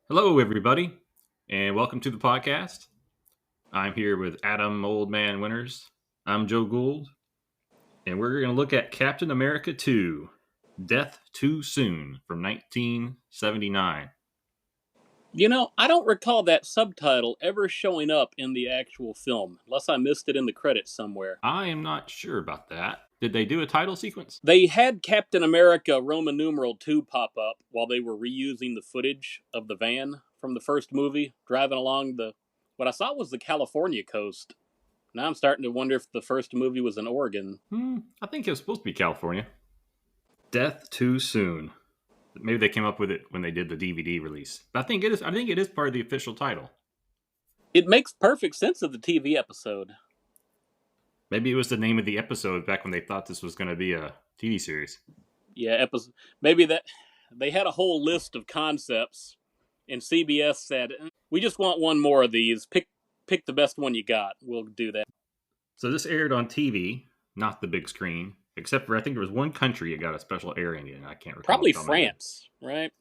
Hello, everybody, and welcome to the podcast. I'm here with Adam Old Man Winters. I'm Joe Gould, and we're going to look at Captain America 2 Death Too Soon from 1979. I don't recall that subtitle ever showing up in the actual film, unless I missed it in the credits somewhere. I am not sure about that. Did they do a title sequence? They had Captain America Roman numeral 2 pop up while they were reusing the footage of the van from the first movie, driving along what I saw was the California coast. Now I'm starting to wonder if the first movie was in Oregon. I think it was supposed to be California. Death Too Soon. Maybe they came up with it when they did the DVD release. But I think it is part of the official title. It makes perfect sense of the TV episode. Maybe it was the name of the episode back when they thought this was going to be a TV series. Yeah, maybe that they had a whole list of concepts, and CBS said, "We just want one more of these. Pick the best one you got. We'll do that." So this aired on TV, not the big screen, except for I think there was one country it got a special airing in. I can't recall. Probably France, right?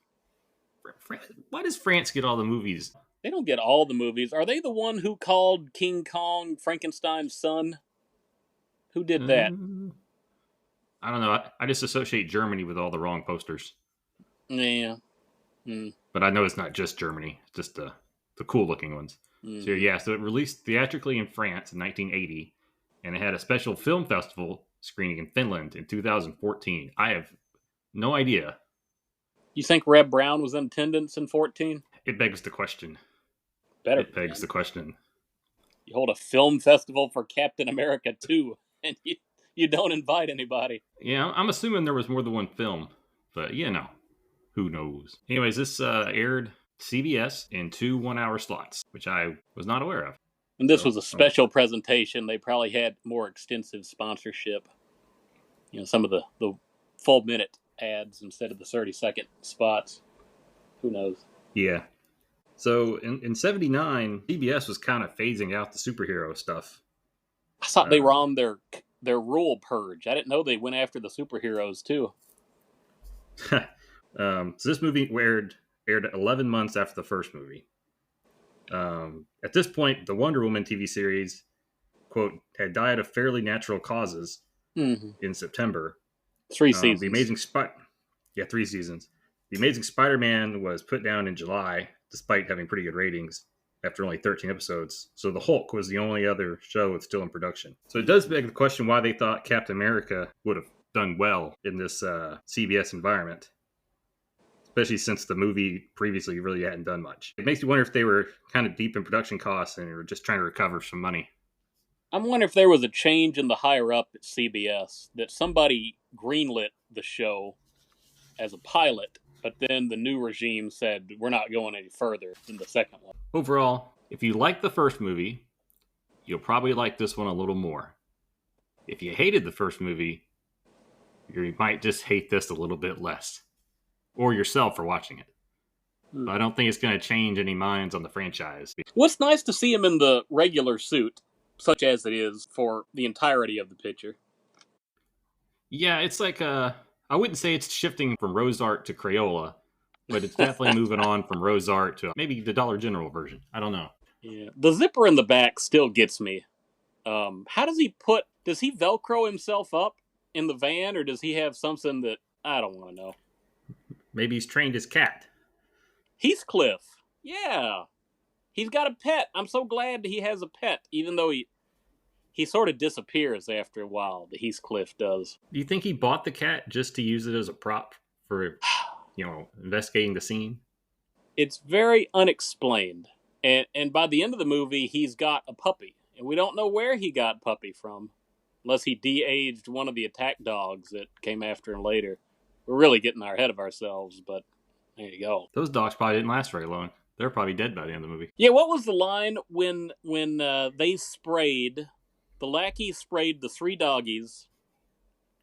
Why does France get all the movies? They don't get all the movies. Are they the one who called King Kong Frankenstein's son? Who did that? I don't know. I just associate Germany with all the wrong posters. Yeah. But I know it's not just Germany. It's just the cool looking ones. So it released theatrically in France in 1980, and it had a special film festival screening in Finland in 2014. I have no idea. You think Reb Brown was in attendance in 14? It begs the question. Better. The question. You hold a film festival for Captain America 2, and you don't invite anybody. Yeah, I'm assuming there was more than one film, but who knows? Anyways, this aired CBS in 2 1-hour slots, which I was not aware of. And this was a special presentation. They probably had more extensive sponsorship. Some of the full minute ads instead of the 30-second spots. Who knows? Yeah. So in 79, CBS was kind of phasing out the superhero stuff. I thought they were on their rule purge. I didn't know they went after the superheroes too. So this movie aired 11 months after the first movie. At this point, the Wonder Woman TV series, quote, had died of fairly natural causes in September. 3 seasons. 3 seasons. The Amazing Spider-Man was put down in July, despite having pretty good ratings after only 13 episodes. So the Hulk was the only other show that's still in production. So it does beg the question why they thought Captain America would have done well in this CBS environment, especially since the movie previously really hadn't done much. It makes you wonder if they were kind of deep in production costs and they were just trying to recover some money. I'm wondering if there was a change in the higher up at CBS, that somebody greenlit the show as a pilot, but then the new regime said, we're not going any further than the second one. Overall, if you like the first movie, you'll probably like this one a little more. If you hated the first movie, you might just hate this a little bit less. Or yourself for watching it. But I don't think it's going to change any minds on the franchise. Well, it's nice to see him in the regular suit, such as it is, for the entirety of the picture. Yeah, it's like I wouldn't say it's shifting from Rose Art to Crayola, but it's definitely moving on from Rose Art to maybe the Dollar General version. I don't know. Yeah, the zipper in the back still gets me. How does he Velcro himself up in the van, or does he have something that I don't want to know? Maybe he's trained his cat. Heathcliff. Yeah. He's got a pet. I'm so glad he has a pet, even though he sort of disappears after a while, the Heathcliff does. Do you think he bought the cat just to use it as a prop for, investigating the scene? It's very unexplained. And by the end of the movie, he's got a puppy. And we don't know where he got puppy from, unless he de-aged one of the attack dogs that came after him later. We're really getting ahead of ourselves, but there you go. Those dogs probably didn't last very long. They're probably dead by the end of the movie. Yeah, what was the line when they sprayed, the lackey sprayed the 3 doggies?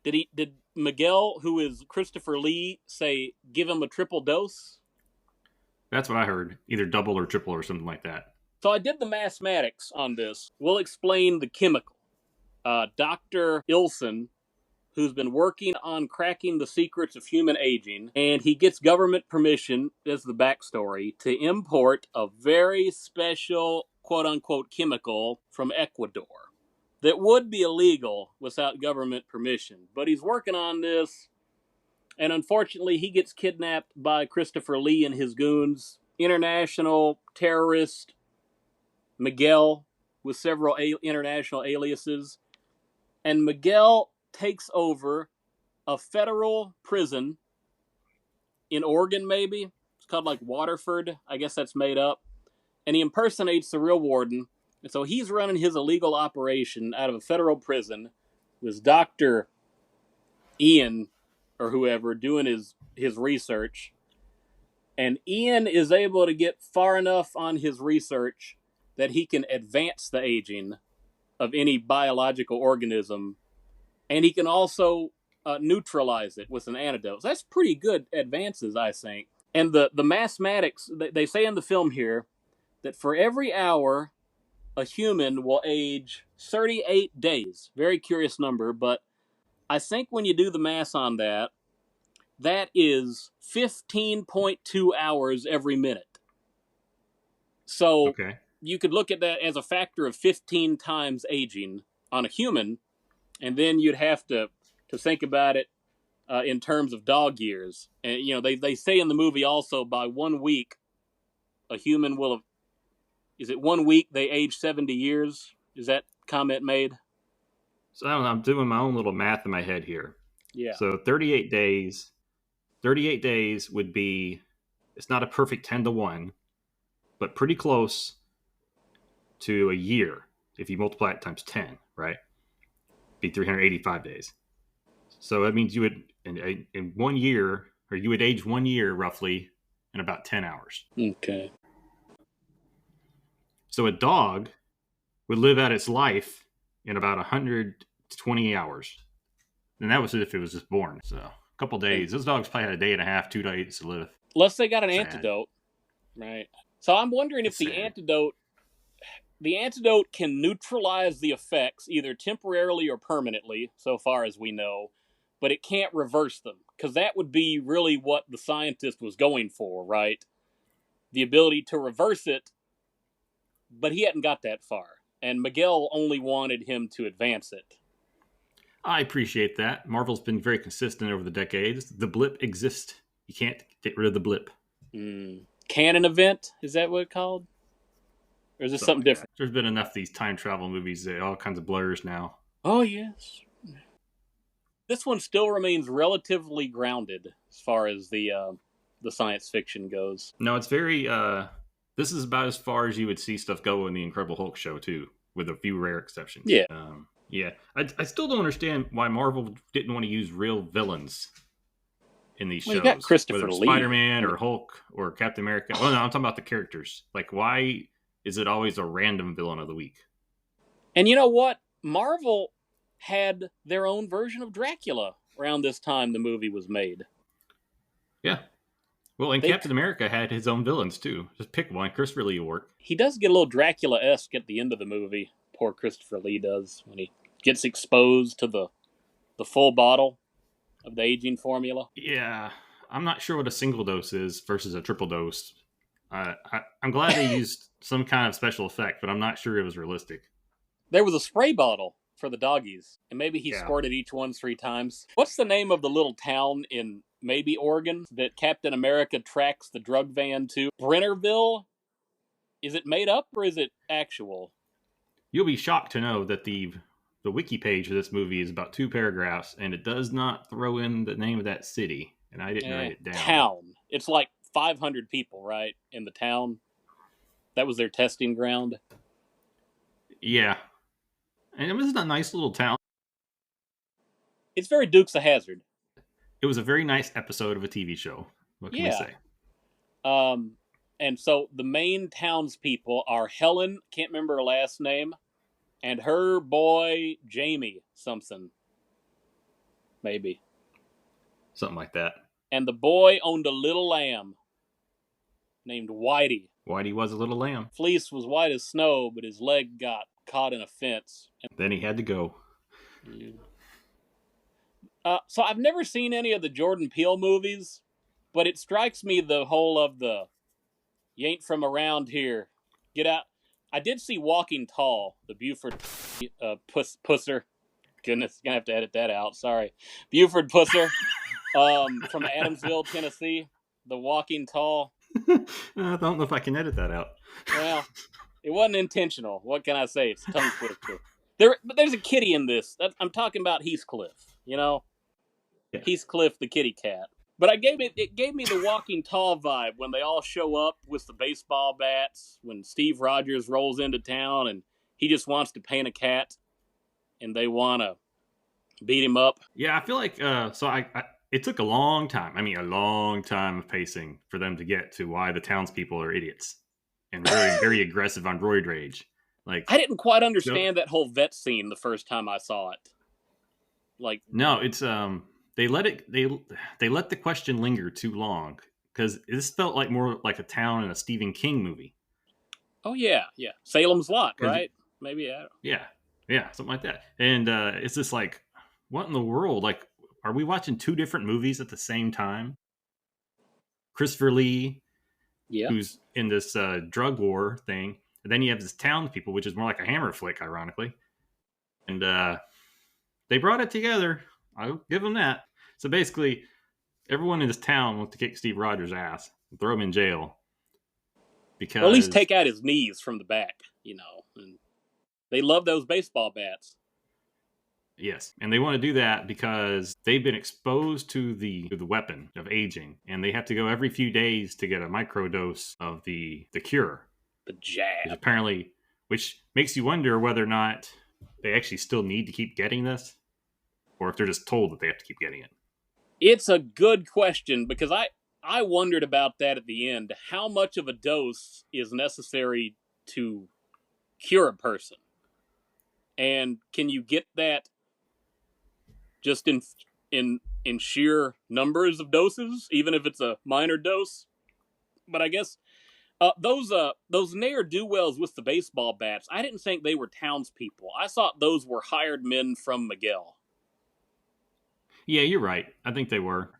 Did Miguel, who is Christopher Lee, say, give him a triple dose? That's what I heard. Either double or triple or something like that. So I did the mathematics on this. We'll explain the chemical. Dr. Ilson who's been working on cracking the secrets of human aging, and he gets government permission, as the backstory, to import a very special quote-unquote chemical from Ecuador that would be illegal without government permission. But he's working on this, and unfortunately he gets kidnapped by Christopher Lee and his goons, international terrorist Miguel with several international aliases. And Miguel takes over a federal prison in Oregon, maybe. It's called like Waterford. I guess that's made up. And he impersonates the real warden. And so he's running his illegal operation out of a federal prison with Dr. Ian or whoever doing his research. And Ian is able to get far enough on his research that he can advance the aging of any biological organism. And he can also neutralize it with an antidote. So that's pretty good advances, I think. And the mathematics, they say in the film here that for every hour, a human will age 38 days. Very curious number, but I think when you do the math on that, that is 15.2 hours every minute. So you could look at that as a factor of 15 times aging on a human, and then you'd have to think about it in terms of dog years. And, you know, they say in the movie also by 1 week, a human will have, is it 1 week they age 70 years? Is that comment made? So I don't know, I'm doing my own little math in my head here. Yeah. So 38 days would be, it's not a perfect 10-to-1, but pretty close to a year. If you multiply it times 10, right? Be 385 days. So that means you would, in 1 year, or you would age 1 year roughly in about 10 hours. Okay. So a dog would live out its life in about 120 hours. And that was if it was just born. So a couple days. Those dogs probably had a day and a half, 2 days to live. Unless they got an antidote. Right. So I'm wondering if the antidote can neutralize the effects either temporarily or permanently, so far as we know, but it can't reverse them. Because that would be really what the scientist was going for, right? The ability to reverse it, but he hadn't got that far. And Miguel only wanted him to advance it. I appreciate that. Marvel's been very consistent over the decades. The blip exists. You can't get rid of the blip. Canon event? Is that what it's called? Or is this something different? There's been enough of these time travel movies, all kinds of blurs now. Oh, yes. This one still remains relatively grounded as far as the science fiction goes. No, it's very... this is about as far as you would see stuff go in the Incredible Hulk show, too, with a few rare exceptions. Yeah. Yeah. I still don't understand why Marvel didn't want to use real villains in these shows. You got Christopher Lee. Spider-Man or Hulk or Captain America. Oh, no, I'm talking about the characters. Like, why is it always a random villain of the week? And you know what? Marvel had their own version of Dracula around this time the movie was made. Yeah. Well, and Captain America had his own villains, too. Just pick one. Christopher Lee will work. He does get a little Dracula-esque at the end of the movie. Poor Christopher Lee does, when he gets exposed to the full bottle of the aging formula. Yeah. I'm not sure what a single dose is versus a triple dose. I'm glad they used some kind of special effect, but I'm not sure it was realistic. There was a spray bottle for the doggies, and maybe he squirted each one 3 times. What's the name of the little town in maybe Oregon that Captain America tracks the drug van to? Brennerville? Is it made up or is it actual? You'll be shocked to know that the wiki page of this movie is about 2 paragraphs, and it does not throw in the name of that city, and I didn't write it down. Town. It's like 500 people, right, in the town. That was their testing ground. Yeah. And it was a nice little town. It's very Dukes of Hazzard. It was a very nice episode of a TV show. What can we say? And so the main townspeople are Helen, can't remember her last name, and her boy, Jamie something. Maybe. Something like that. And the boy owned a little lamb named Whitey. Whitey was a little lamb. Fleece was white as snow, but his leg got caught in a fence. Then he had to go. So I've never seen any of the Jordan Peele movies, but it strikes me the whole of the "you ain't from around here, get out." I did see Walking Tall, the Buford Pusser. Goodness, gonna have to edit that out. Sorry, Buford Pusser, from Adamsville, Tennessee. The Walking Tall. I don't know if I can edit that out. Well, it wasn't intentional. What can I say? It's a tongue twister. But there's a kitty in this. I'm talking about Heathcliff. You know, Yeah. Heathcliff the kitty cat. But it gave me the Walking Tall vibe when they all show up with the baseball bats. When Steve Rogers rolls into town and he just wants to paint a cat, and they want to beat him up. Yeah, I feel like it took a long time. I mean, a long time of pacing for them to get to why the townspeople are idiots and very, very aggressive on roid rage. Like, I didn't quite understand that whole vet scene the first time I saw it. Like, no, it's they let the question linger too long because this felt like more like a town in a Stephen King movie. oh yeah, Salem's Lot, right? Maybe yeah, something like that. And it's just like, what in the world? Like, are we watching two different movies at the same time? Christopher Lee, who's in this drug war thing, and then you have this townspeople, which is more like a Hammer flick, ironically. And they brought it together. I'll give them that. So basically, everyone in this town wants to kick Steve Rogers' ass and throw him in jail. Because, or at least take out his knees from the back, you know. And they love those baseball bats. Yes, and they want to do that because they've been exposed to the weapon of aging, and they have to go every few days to get a microdose of the cure. The jab. Which makes you wonder whether or not they actually still need to keep getting this, or if they're just told that they have to keep getting it. It's a good question, because I wondered about that at the end. How much of a dose is necessary to cure a person? And can you get that just in sheer numbers of doses, even if it's a minor dose? But I guess those ne'er-do-wells with the baseball bats, I didn't think they were townspeople. I thought those were hired men from Miguel. Yeah, you're right. I think they were.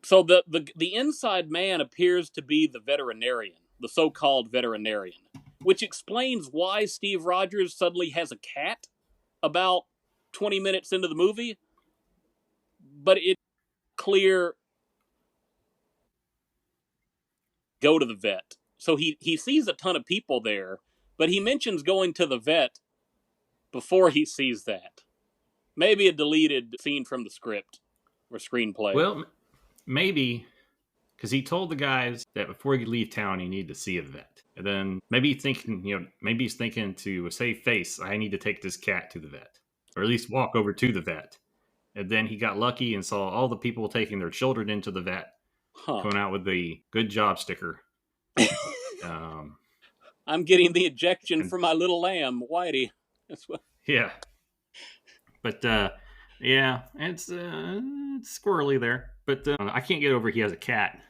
So the inside man appears to be the veterinarian, the so-called veterinarian, which explains why Steve Rogers suddenly has a cat about 20 minutes into the movie. But it's clear go to the vet. So he sees a ton of people there, but he mentions going to the vet before he sees that. Maybe a deleted scene from the script or screenplay. Well, maybe because he told the guys that before you leave town, you need to see a vet. And then maybe he's thinking to save face, I need to take this cat to the vet, or at least walk over to the vet. And then he got lucky and saw all the people taking their children into the vet, coming out with the good job sticker. I'm getting the ejection for my little lamb, Whitey. That's what. Yeah. But yeah, it's squirrely there. But I can't get over he has a cat.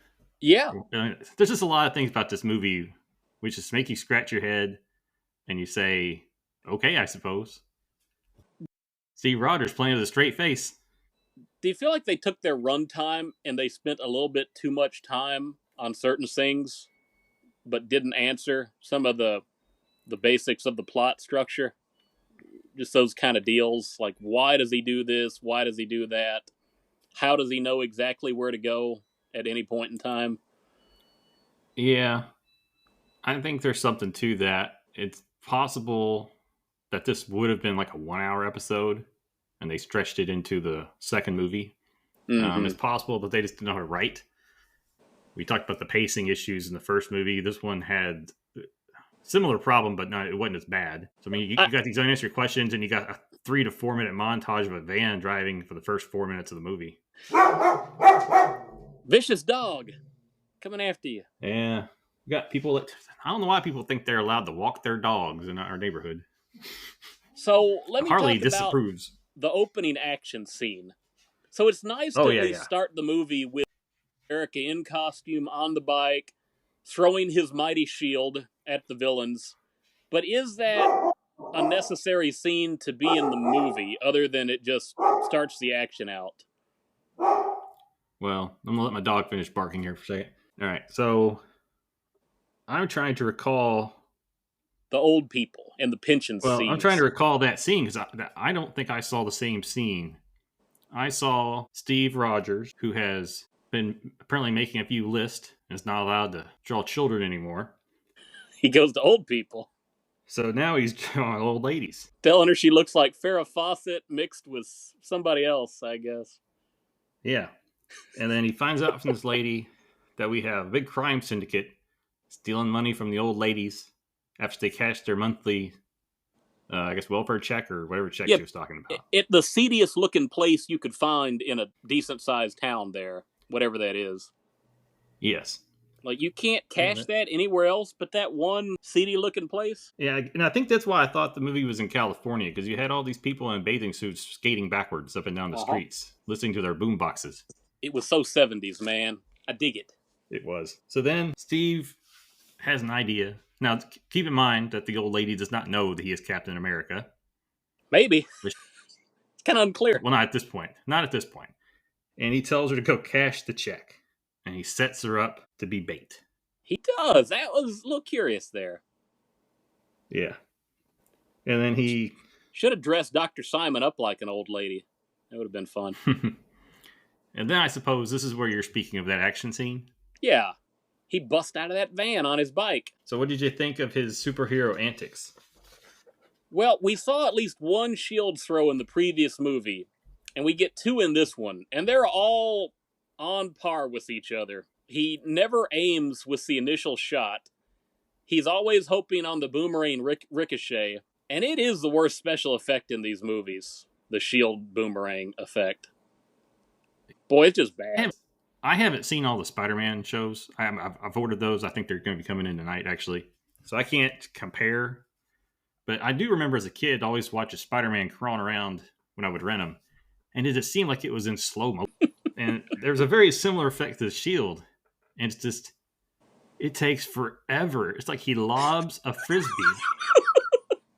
Yeah. There's just a lot of things about this movie which just make you scratch your head and you say, okay, I suppose. Steve Rogers playing with a straight face. Do you feel like they took their runtime and they spent a little bit too much time on certain things, but didn't answer some of the basics of the plot structure? Just those kind of deals, like why does he do this? Why does he do that? How does he know exactly where to go at any point in time? Yeah, I think there's something to that. It's possible that this would have been like a 1 hour episode and they stretched it into the second movie. Mm-hmm. It's possible that they just didn't know how to write. We talked about the pacing issues in the first movie. This one had similar problem, but it wasn't as bad. So I mean, you got these unanswered questions, and you got a 3 to 4 minute montage of a van driving for the first 4 minutes of the movie. Vicious dog coming after you. Yeah, we got people that I don't know why people think they're allowed to walk their dogs in our neighborhood. So let me Harley talk disapproves. About the opening action scene. So it's nice to start the movie with America in costume on the bike, throwing his mighty shield at the villains. But is that a necessary scene to be in the movie, other than it just starts the action out? Well, I'm gonna let my dog finish barking here for a second. All right, so I'm trying to recall. The old people and the pension Well, I'm trying to scenes. recall that scene because I don't think I saw the same scene. I saw Steve Rogers, who has been apparently making a few lists and is not allowed to draw children anymore. He goes to old people, So now he's drawing old ladies. telling her she looks like Farrah Fawcett mixed with somebody else, I guess. Yeah. And then he finds out from this lady that we have a big crime syndicate stealing money from the old ladies after they cash their monthly, I guess, welfare check or whatever check Yeah, she was talking about. the seediest looking place you could find in a decent sized town there, whatever that is. Yes. Like, you can't cash that anywhere else but that one seedy looking place. Yeah, and I think that's why I thought the movie was in California, because you had all these people in bathing suits skating backwards up and down the streets, listening to their boom boxes. It was so 70s, man. I dig it. It was. So then Steve has an idea. Now, keep in mind that the old lady does not know that he is Captain America. Maybe. It's kind of unclear. Well, not at this point. Not at this point. And he tells her to go cash the check. And he sets her up to be bait. He does. That was a little curious there. Yeah. And then he should have dressed Dr. Simon up like an old lady. That would have been fun. And then I suppose this is where you're speaking of that action scene. Yeah. He bust out of that van on his bike. So what did you think of his superhero antics? Well, we saw at least one shield throw in the previous movie, and we get two in this one, and they're all on par with each other. He never aims with the initial shot. He's always hoping on the boomerang ricochet, and it is the worst special effect in these movies, the shield boomerang effect. Boy, it's just bad. I haven't seen all the Spider-Man shows. I've ordered those. I think they're going to be coming in tonight, actually. So I can't compare. But I do remember as a kid, always watch a Spider-Man crawling around when I would rent them. And it just seemed like it was in slow-mo. And there's a very similar effect to the shield. And it's just, it takes forever. It's like he lobs a frisbee.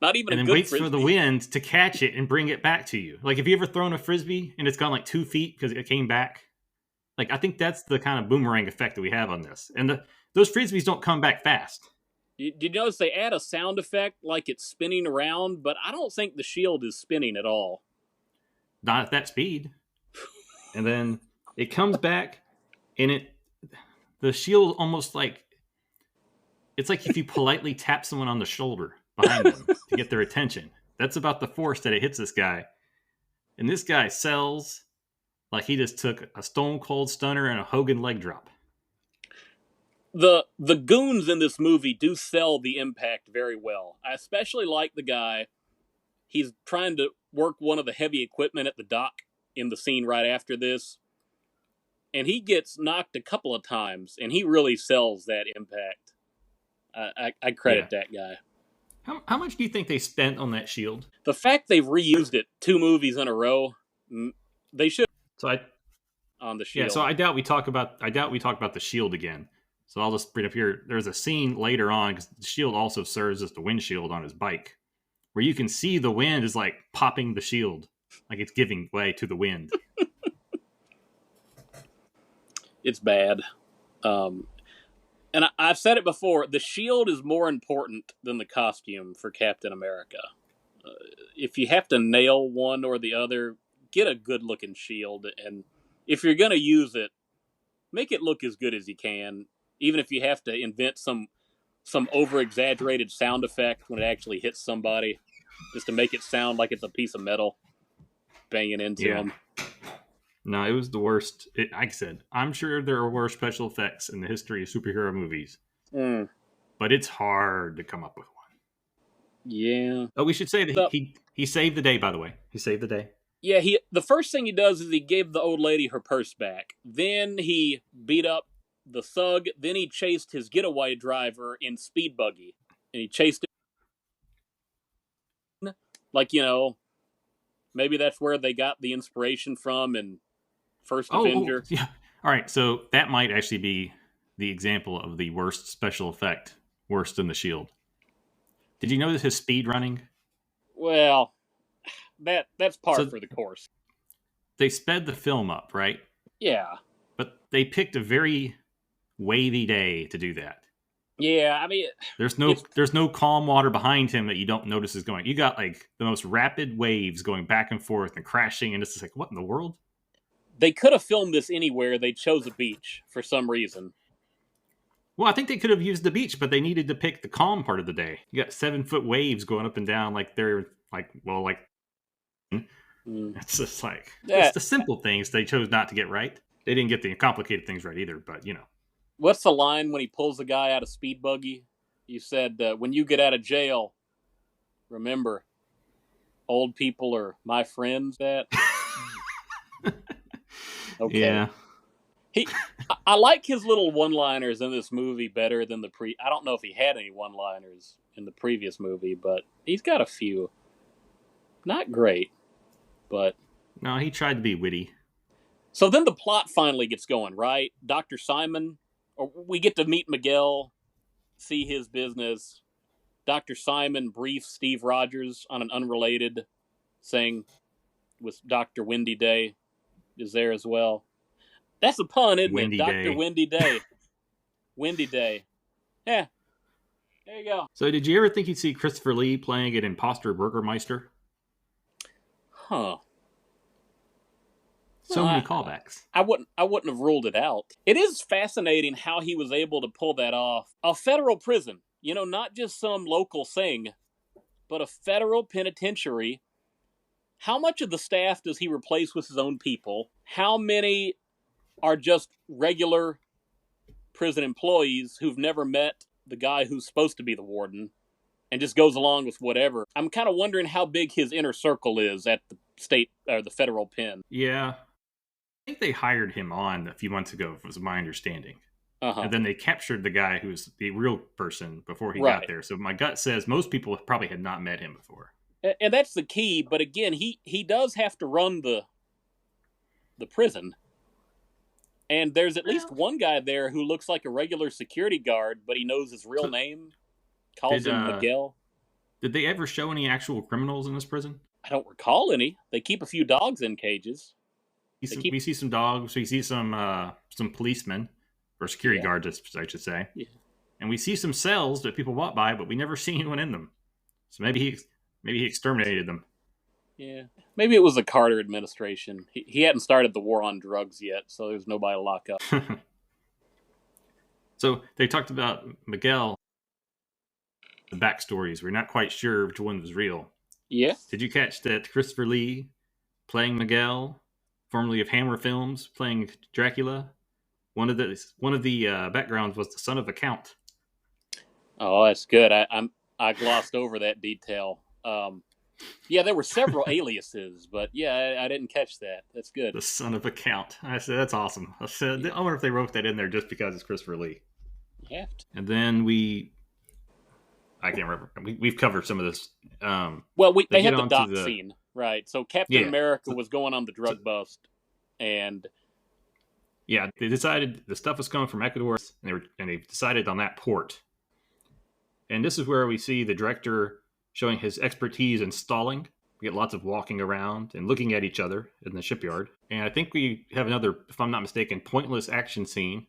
Not even and then waits for the wind to catch it and bring it back to you. Like, have you ever thrown a frisbee and it's gone like 2 feet because it came back? Like, I think that's the kind of boomerang effect that we have on this. And those frisbees don't come back fast. Did you notice they add a sound effect like it's spinning around? But I don't think the shield is spinning at all. Not at that speed. And then it comes back, and the shield almost like, it's like if you politely tap someone on the shoulder behind them to get their attention. That's about the force that it hits this guy. And this guy sells like he just took a Stone Cold Stunner and a Hogan leg drop. The goons in this movie do sell the impact very well. I especially like the guy. He's trying to work one of the heavy equipment at the dock in the scene right after this. And he gets knocked a couple of times, and he really sells that impact. I credit that guy. How much do you think they spent on that shield? The fact they've reused it 2 movies in a row, they should. On the shield. Yeah, so I doubt we talk about the shield again. So I'll just bring it up here. There's a scene later on, because the shield also serves as the windshield on his bike, where you can see the wind is like popping the shield, like it's giving way to the wind. It's bad. And I've said it before, the shield is more important than the costume for Captain America. If you have to nail one or the other, get a good-looking shield. And if you're going to use it, make it look as good as you can, even if you have to invent some over-exaggerated sound effect when it actually hits somebody, just to make it sound like it's a piece of metal banging into them. No, it was the worst. Like I said, I'm sure there are worse special effects in the history of superhero movies. But it's hard to come up with one. Yeah. Oh, we should say that he saved the day, by the way. He saved the day. Yeah, the first thing he does is he gave the old lady her purse back. Then he beat up the thug. Then he chased his getaway driver in speed buggy. And he chased him. Like, maybe that's where they got the inspiration from in First Avenger. Yeah. All right, so that might actually be the example of the worst special effect, worse than the shield. Did you notice his speed running? Well, that's par for the course. They sped the film up, right? Yeah. But they picked a very wavy day to do that. Yeah, I mean, There's no calm water behind him that you don't notice is going. You got like the most rapid waves going back and forth and crashing, and it's just like, what in the world? they could have filmed this anywhere. They chose a beach for some reason. Well, I think they could have used the beach, but they needed to pick the calm part of the day. You got 7-foot waves going up and down, like they're like, well, like it's just like it's That the simple things they chose not to get right. They didn't get the complicated things right either, but you know. What's the line when he pulls the guy out of speed buggy? You said, "When you get out of jail, remember, old people are my friends." That okay. Yeah. I like his little one-liners in this movie better than I don't know if he had any one-liners in the previous movie, but he's got a few. Not great, but No, he tried to be witty. so then the plot finally gets going, right? Dr. Simon, or we get to meet Miguel, see his business. Dr. Simon briefs Steve Rogers on an unrelated thing with Dr. Windy Day is there as well. That's a pun, isn't Windy it? Day. Dr. Windy Day. Windy Day. Yeah. There you go. So, did you ever think you'd see Christopher Lee playing an imposter Burgermeister? Huh. So many callbacks. I wouldn't have ruled it out. It is fascinating how he was able to pull that off. A federal prison, not just some local thing, but a federal penitentiary. How much of the staff does he replace with his own people? How many are just regular prison employees who've never met the guy who's supposed to be the warden and just goes along with whatever? I'm kind of wondering how big his inner circle is at the state or the federal pen. Yeah. I think they hired him on a few months ago, was my understanding. And then they captured the guy who was the real person before he got there. So my gut says most people probably had not met him before. And that's the key. But again, he does have to run the prison. And there's at least one guy there who looks like a regular security guard, but he knows his real name. Calls him Miguel. Did they ever show any actual criminals in this prison? I don't recall any. They keep a few dogs in cages. We see some dogs. We see some policemen or security guards, I should say. Yeah. And we see some cells that people walk by, but we never see anyone in them. So maybe he exterminated them. Yeah. Maybe it was the Carter administration. He hadn't started the war on drugs yet, so there's nobody to lock up. So they talked about Miguel, the backstories. We're not quite sure which one was real. Yeah. Did you catch that Christopher Lee playing Miguel, formerly of Hammer Films, playing Dracula? One of the backgrounds was the son of a count. Oh, that's good. I glossed over that detail. Yeah, there were several aliases, but yeah, I didn't catch that. That's good. The son of a count. I said, that's awesome. I wonder if they wrote that in there just because it's Christopher Lee. You have to. And then I can't remember. We've covered some of this. Well, they had the dock scene, right? So Captain America was going on the drug bust, and yeah, they decided the stuff was coming from Ecuador, and they decided on that port. And this is where we see the director showing his expertise in stalling. We get lots of walking around and looking at each other in the shipyard. And I think we have another, if I'm not mistaken, pointless action scene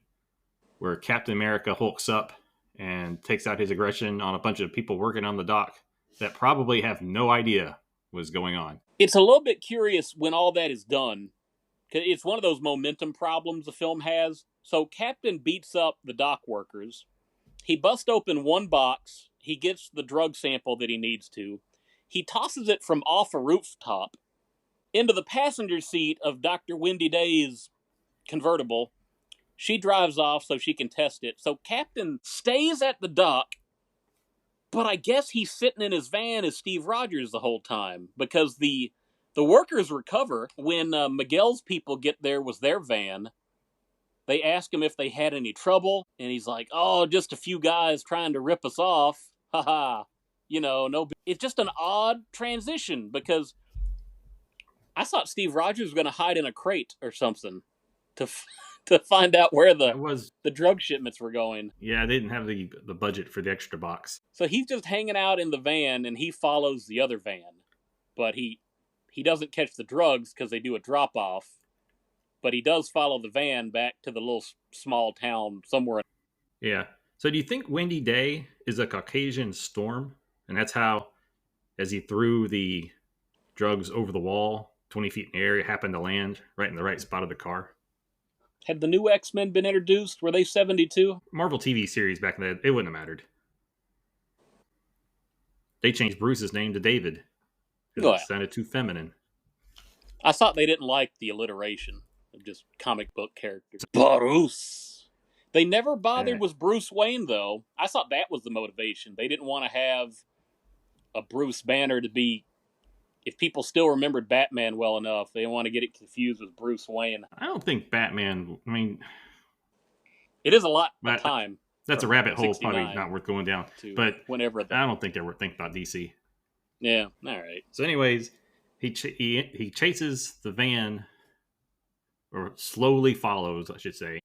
where Captain America hulks up and takes out his aggression on a bunch of people working on the dock that probably have no idea what's going on. It's a little bit curious when all that is done. It's one of those momentum problems the film has. So Captain beats up the dock workers. He busts open one box. He gets the drug sample that he needs to. He tosses it from off a rooftop into the passenger seat of Dr. Windy Day's convertible. She drives off so she can test it. So Captain stays at the dock, but I guess he's sitting in his van as Steve Rogers the whole time because the workers recover when Miguel's people get there with their van. They ask him if they had any trouble, and he's like, oh, just a few guys trying to rip us off. Haha. No. It's just an odd transition because I thought Steve Rogers was going to hide in a crate or something to find out where the drug shipments were going. Yeah, they didn't have the budget for the extra box. So he's just hanging out in the van, and he follows the other van. But he doesn't catch the drugs because they do a drop-off. but he does follow the van back to the little small town somewhere. Yeah. So do you think Windy Day is a Caucasian storm? And that's how, as he threw the drugs over the wall 20 feet in the air, it happened to land right in the right spot of the car? Had the new X-Men been introduced? Were they 72? Marvel TV series back then, it wouldn't have mattered. They changed Bruce's name to David because it sounded too feminine. I thought they didn't like the alliteration of just comic book characters. Bruce. They never bothered with Bruce Wayne, though. I thought that was the motivation. They didn't want to have a Bruce Banner to be... If people still remembered Batman well enough, they didn't want to get it confused with Bruce Wayne. I don't think Batman... I mean... It is a lot of time. That's a rabbit hole probably not worth going down. But whenever I don't think they were thinking about DC. Yeah, all right. So anyways, he chases the van, or slowly follows, I should say.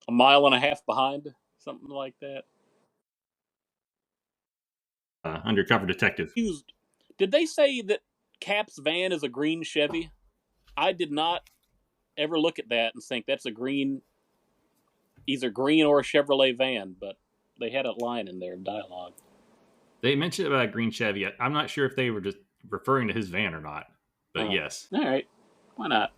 A mile and a half behind, something like that. Undercover detective. Did they say that Cap's van is a green Chevy? I did not ever look at that and think that's a green, either green or a Chevrolet van, but they had a line in their dialogue. They mentioned about a green Chevy. I'm not sure if they were just referring to his van or not, but yes. All right. Why not?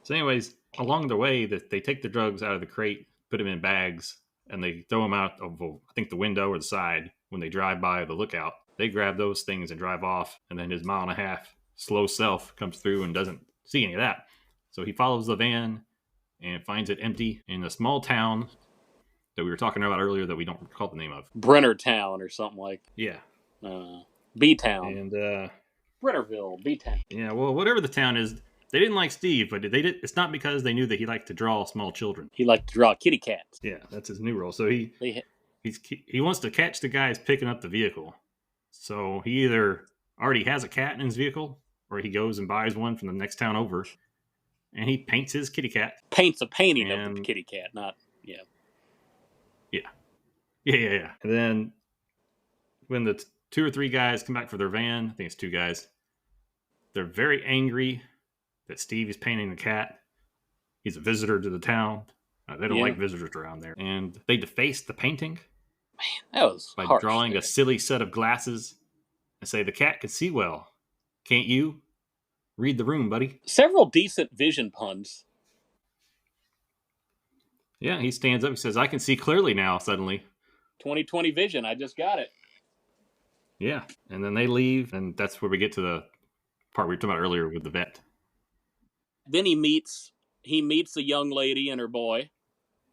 So anyways, along the way, they take the drugs out of the crate, put them in bags, and they throw them out of, I think, the window or the side when they drive by the lookout. They grab those things and drive off, and then his mile and a half slow self comes through and doesn't see any of that. So he follows the van and finds it empty in a small town that we were talking about earlier that we don't recall the name of. Brennertown or something like that. Yeah. B-Town. And Brennerville, B-Town. Yeah, well, whatever the town is, they didn't like Steve, but it's not because they knew that he liked to draw small children. He liked to draw kitty cats. Yeah, that's his new role. So he wants to catch the guys picking up the vehicle. So he either already has a cat in his vehicle, or he goes and buys one from the next town over, and he paints his kitty cat. Paints a painting of the kitty cat, not, yeah. Yeah. And then when the two or three guys come back for their van, I think it's two guys, they're very angry that Steve is painting the cat. He's a visitor to the town. They don't like visitors around there. And they deface the painting. Man, that was by harsh, drawing a silly set of glasses and say, the cat can see well. Can't you? Read the room, buddy. Several decent vision puns. Yeah, he stands up and says, I can see clearly now, suddenly. 20/20 vision, I just got it. Yeah, and then they leave, and that's where we get to the part we were talking about earlier with the vet. Then he meets a young lady and her boy,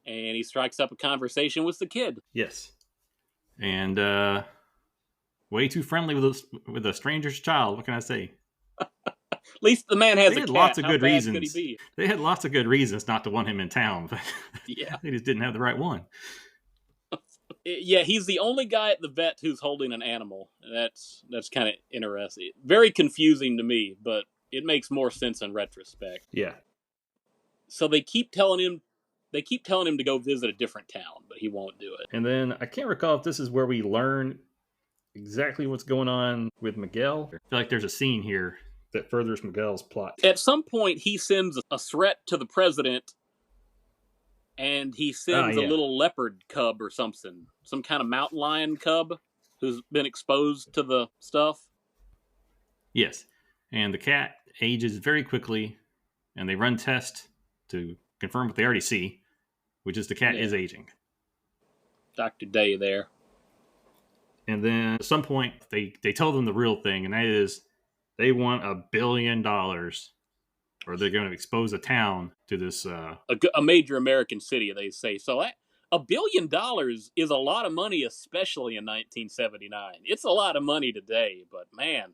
and he strikes up a conversation with the kid. Yes. And way too friendly with a stranger's child. What can I say? At least the man has a cat. Lots of How good bad reasons. could he be? They had lots of good reasons not to want him in town, but yeah, they just didn't have the right one. Yeah, he's the only guy at the vet who's holding an animal. That's kind of interesting. Very confusing to me, but it makes more sense in retrospect. Yeah. So they keep telling him to go visit a different town, but he won't do it. And then I can't recall if this is where we learn exactly what's going on with Miguel. I feel like there's a scene here that furthers Miguel's plot. At some point, he sends a threat to the president, and he sends a little leopard cub or something. Some kind of mountain lion cub who's been exposed to the stuff. Yes. And the cat ages very quickly, and they run tests to confirm what they already see, which is the cat is aging. Dr. Day there. And then at some point, they tell them the real thing, and that is they want $1 billion, or they're going to expose a town to this... a major American city, they say. So $1 billion is a lot of money, especially in 1979. It's a lot of money today, but man,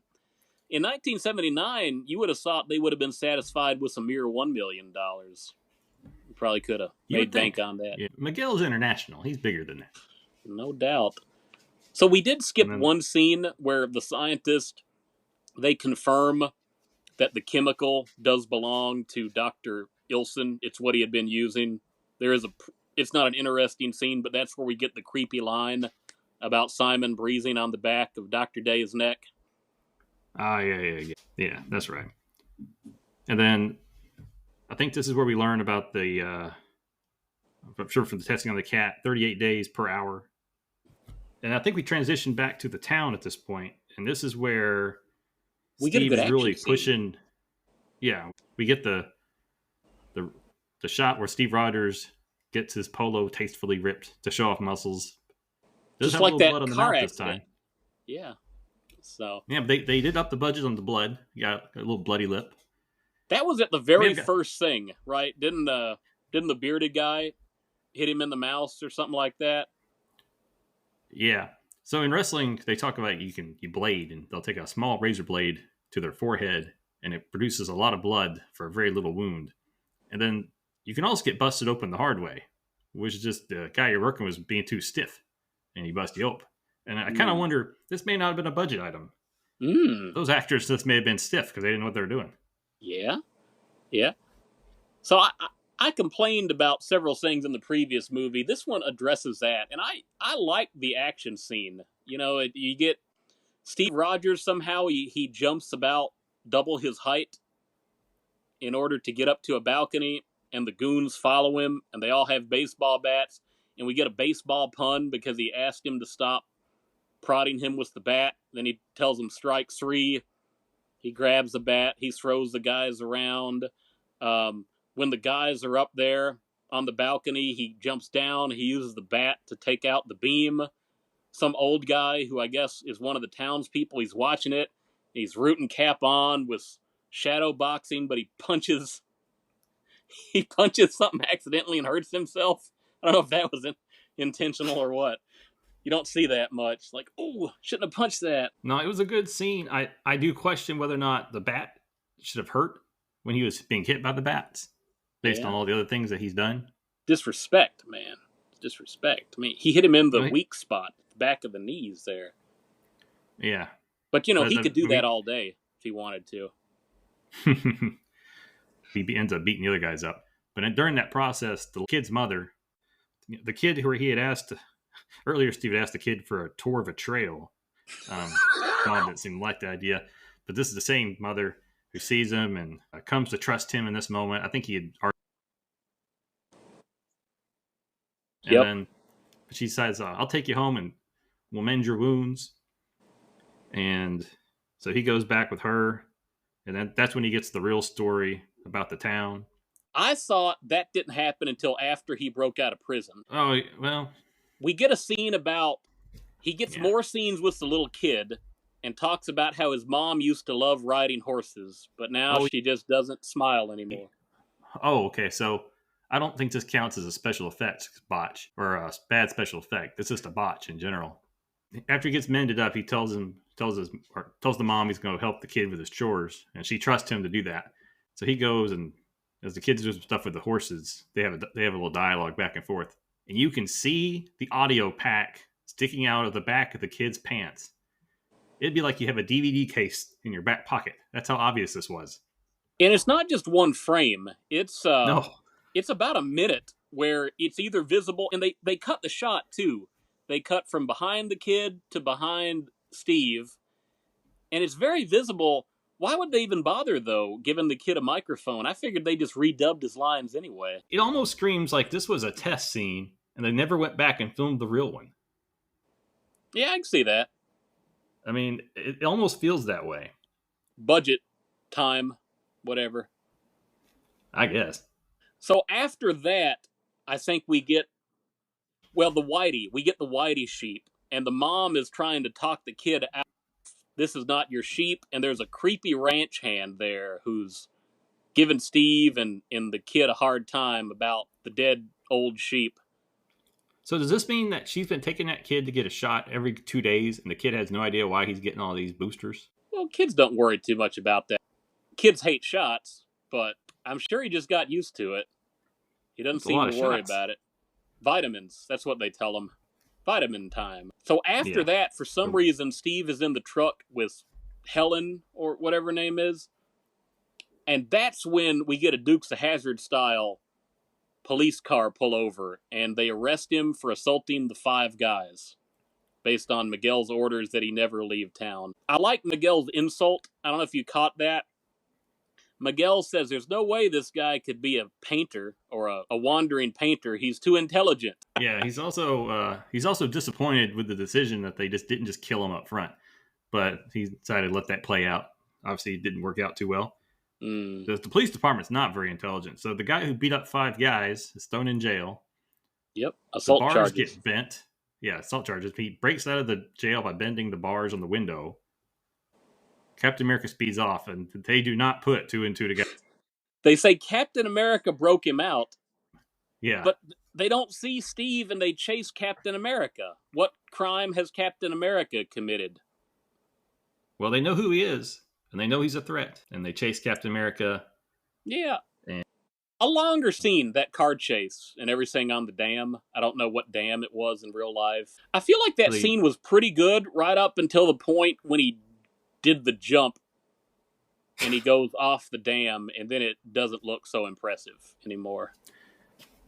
in 1979, you would have thought they would have been satisfied with a mere $1 million. You probably could have made bank on that. Yeah. Miguel's international. He's bigger than that. No doubt. So we did skip one scene where the scientist, they confirm that the chemical does belong to Dr. Ilson. It's what he had been using. It's not an interesting scene, but that's where we get the creepy line about Simon breathing on the back of Dr. Day's neck. Yeah, that's right. And then I think this is where we learn about the, I'm sure from the testing on the cat, 38 days per hour. And I think we transition back to the town at this point, and this is where We get a Steve good is action really scene. pushing. Yeah, we get the the shot where Steve Rogers gets his polo tastefully ripped to show off muscles. Does Just have a like little that blood on the car mouth this accident. time. Yeah. So Yeah, but they did up the budget on the blood. You got a little bloody lip. that was at the May very have got first thing, right? Didn't the bearded guy hit him in the mouth or something like that? yeah. So in wrestling, they talk about you blade, and they'll take a small razor blade to their forehead, and it produces a lot of blood for a very little wound. And then you can also get busted open the hard way, which is just the guy you're working with was being too stiff, and he bust you open. And I kind of Mm. wonder, this may not have been a budget item. Mm. Those actors just may have been stiff because they didn't know what they were doing. Yeah. Yeah. So I complained about several things in the previous movie. This one addresses that, and I like the action scene. You know, you get Steve Rogers somehow he jumps about double his height in order to get up to a balcony, and the goons follow him, and they all have baseball bats, and we get a baseball pun because he asked him to stop prodding him with the bat. Then he tells him strike three. He grabs the bat. He throws the guys around. When the guys are up there on the balcony, he jumps down. He uses the bat to take out the beam. Some old guy who I guess is one of the townspeople, he's watching it. He's rooting Cap on with shadow boxing, but he punches something accidentally and hurts himself. I don't know if that was intentional or what. You don't see that much. Like, oh, shouldn't have punched that. No, it was a good scene. I do question whether or not the bat should have hurt when he was being hit by the bats, based on Yeah. all the other things that he's done. Disrespect, man. Disrespect. I mean, he hit him in the I mean, weak spot, the back of the knees there. yeah, But, you know, he could do I that all day if he wanted to. mean, he ends up beating the other guys up. But during that process, the kid's mother, the kid who he had asked earlier, Steve had asked the kid for a tour of a trail. Mom didn't seem to like the idea, but this is the same mother who sees him and comes to trust him in this moment. I think he had already. And Yep. then she says, "I'll take you home and we'll mend your wounds." And so he goes back with her, and then that's when he gets the real story about the town. I thought that didn't happen until after he broke out of prison. Oh well, We get a scene about, he gets yeah. more scenes with the little kid and talks about how his mom used to love riding horses, but now she just doesn't smile anymore. Oh, okay. So I don't think this counts as a special effects botch or a bad special effect. It's just a botch in general. After he gets mended up, he tells the mom he's going to help the kid with his chores, and she trusts him to do that. So he goes, and as the kids do some stuff with the horses, they have a little dialogue back and forth, and you can see the audio pack sticking out of the back of the kid's pants. It'd be like you have a DVD case in your back pocket. That's how obvious this was. And it's not just one frame. It's No, about a minute where it's either visible, and they cut the shot too. They cut from behind the kid to behind Steve, and it's very visible. Why would they even bother, though, giving the kid a microphone? I figured they just redubbed his lines anyway. it almost screams like this was a test scene, and they never went back and filmed the real one. Yeah, I can see that. I mean, it almost feels that way. Budget, time, whatever. I guess. So after that, I think we get, well, we get the Whitey sheep, and the mom is trying to talk the kid out. This is not your sheep, and there's a creepy ranch hand there who's giving Steve and the kid a hard time about the dead old sheep. So does this mean that she's been taking that kid to get a shot every 2 days, and the kid has no idea why he's getting all these boosters? Well, kids don't worry too much about that. Kids hate shots, but I'm sure he just got used to it. He doesn't seem to worry about it. Vitamins, that's what they tell him. Vitamin time. So after that, for some reason, Steve is in the truck with Helen, or whatever her name is. And that's when we get a Dukes of Hazzard style police car pull over, and they arrest him for assaulting the 5 guys, based on Miguel's orders that he never leave town. I like Miguel's insult. I don't know if you caught that, Miguel says there's no way this guy could be a painter or a wandering painter. He's too intelligent. Yeah, he's also disappointed with the decision that they didn't just kill him up front, but he decided to let that play out. Obviously, it didn't work out too well. The police department's not very intelligent, so the guy who beat up 5 guys is thrown in jail. Yep, assault the bars charges. get bent. Yeah, assault charges. He breaks out of the jail by bending the bars on the window. Captain America speeds off, and they do not put 2 and 2 together. They say Captain America broke him out. Yeah. But they don't see Steve, and they chase Captain America. What crime has Captain America committed? Well, they know who he is, and they know he's a threat, and they chase Captain America. Yeah. A longer scene, that car chase and everything on the dam. I don't know what dam it was in real life. I feel like that scene was pretty good right up until the point when he did the jump and he goes off the dam, and then it doesn't look so impressive anymore.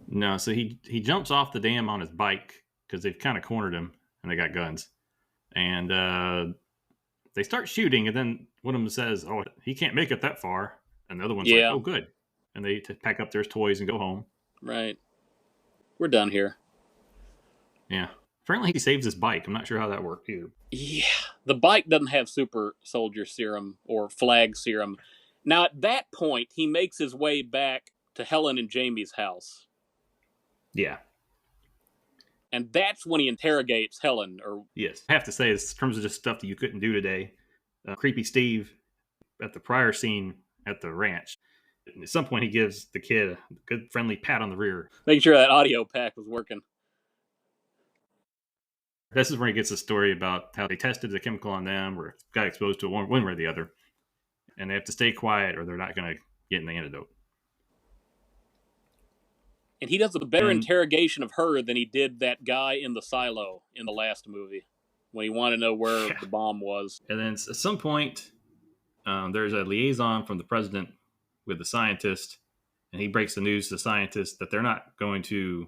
No, so he jumps off the dam on his bike because they've kind of cornered him and they got guns. And they start shooting, and then one of them says, "Oh, he can't make it that far." And the other one's like, "Oh, good." And they pack up their toys and go home. Right. We're done here. Yeah. Apparently he saves his bike. I'm not sure how that worked either. Yeah. The bike doesn't have super soldier serum or flag serum. Now, at that point, he makes his way back to Helen and Jamie's house. Yeah. And that's when he interrogates Helen. Yes. I have to say, in terms of just stuff that you couldn't do today, Creepy Steve, at the prior scene at the ranch, at some point he gives the kid a good friendly pat on the rear. Making sure that audio pack was working. This is where he gets a story about how they tested the chemical on them or got exposed to it one way or the other. And they have to stay quiet or they're not going to get in the antidote. And he does a better interrogation of her than he did that guy in the silo in the last movie when he wanted to know where the bomb was. And then at some point, there's a liaison from the president with the scientist, and he breaks the news to the scientist that they're not going to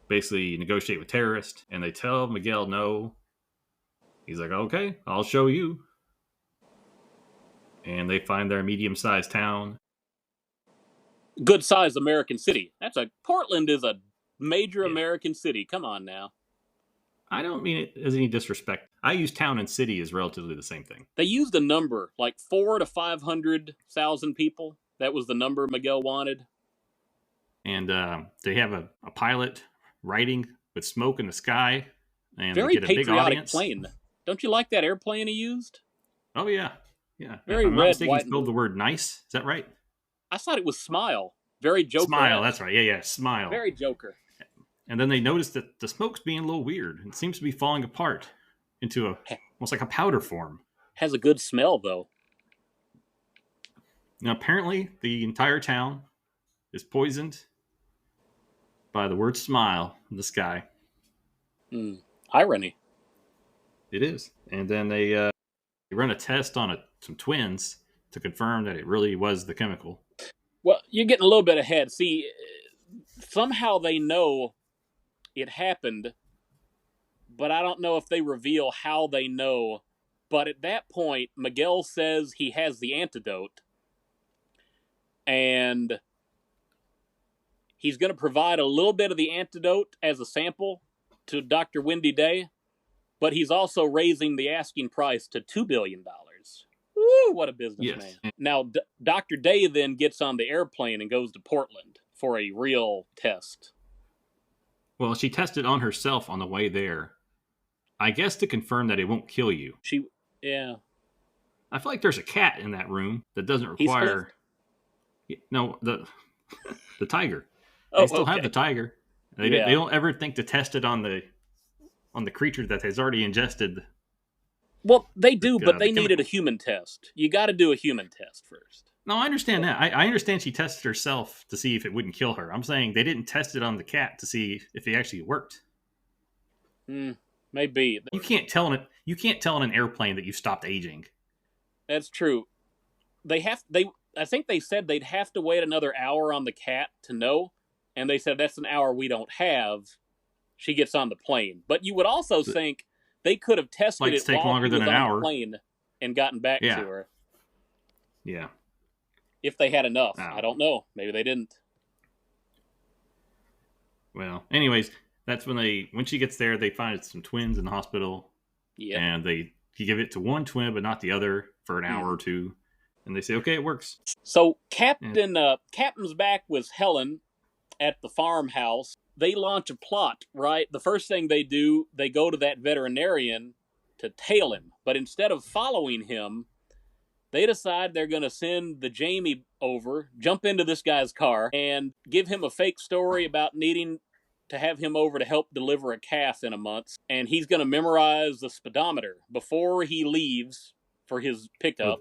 basically negotiate with terrorists. And they tell Miguel no. He's like, "Okay, I'll show you." And they find their medium-sized town. Good-sized American city. Portland is a major American city. Come on now. I don't mean it as any disrespect. I use town and city as relatively the same thing. They used a number, like 400,000 to 500,000 people. That was the number Miguel wanted. And they have a pilot riding with smoke in the sky. And very they get a big audience. Plane. Don't you like that airplane he used? Oh, yeah. Yeah. Very if I'm not red, mistaken, white, he spelled the word nice. Is that right? I thought it was smile. Very Joker. Smile, that's right. Yeah, smile. Very Joker. And then they notice that the smoke's being a little weird. It seems to be falling apart into almost like a powder form. Has a good smell, though. Now, apparently, the entire town is poisoned by the word smile in the sky. Irony. It is. And then they run a test on some twins to confirm that it really was the chemical. Well, you're getting a little bit ahead. See, somehow they know it happened, but I don't know if they reveal how they know. But at that point, Miguel says he has the antidote, and he's going to provide a little bit of the antidote as a sample to Dr. Wendy Day, but he's also raising the asking price to $2 billion. Woo, what a businessman. Yes. Now, Dr. Day then gets on the airplane and goes to Portland for a real test. Well, she tested on herself on the way there. I guess to confirm that it won't kill you. Yeah. I feel like there's a cat in that room that doesn't require... No, the tiger. They still have the tiger. They don't ever think to test it on the creature that has already ingested. Well, they do, but they needed a human test. You got to do a human test first. No, I understand that. I understand she tested herself to see if it wouldn't kill her. I'm saying they didn't test it on the cat to see if it actually worked. Maybe. You can't tell in an airplane that you stopped aging. That's true. I think they said they'd have to wait another hour on the cat to know, and they said that's an hour we don't have. She gets on the plane. But you would also think they could have tested it while longer he was than an on hour. the plane and gotten back to her. Yeah. If they had enough. I I don't know. don't know. Maybe they didn't. Well, anyways, that's when she gets there, they find some twins in the hospital, Yep. and he give it to one twin but not the other for an hour Mm-hmm. or two, and they say, okay, it works. So And Captain's back with Helen at the farmhouse. They launch a plot, right? The first thing they do, they go to that veterinarian to tail him. But instead of following him, they decide they're going to send the Jamie over, jump into this guy's car, and give him a fake story about needing to have him over to help deliver a calf in a month. And he's going to memorize the speedometer before he leaves for his pickup.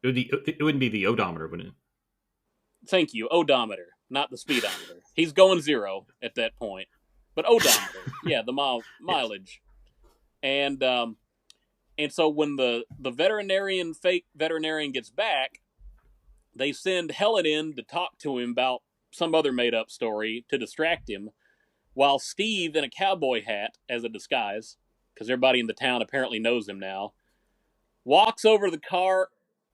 it wouldn't be the odometer, wouldn't it? Thank you, odometer, not the speedometer. He's going 0 at that point. But odometer, yeah, the mileage. And so when the fake veterinarian gets back, they send Helen in to talk to him about some other made-up story to distract him, while Steve, in a cowboy hat as a disguise, because everybody in the town apparently knows him now, walks over to the car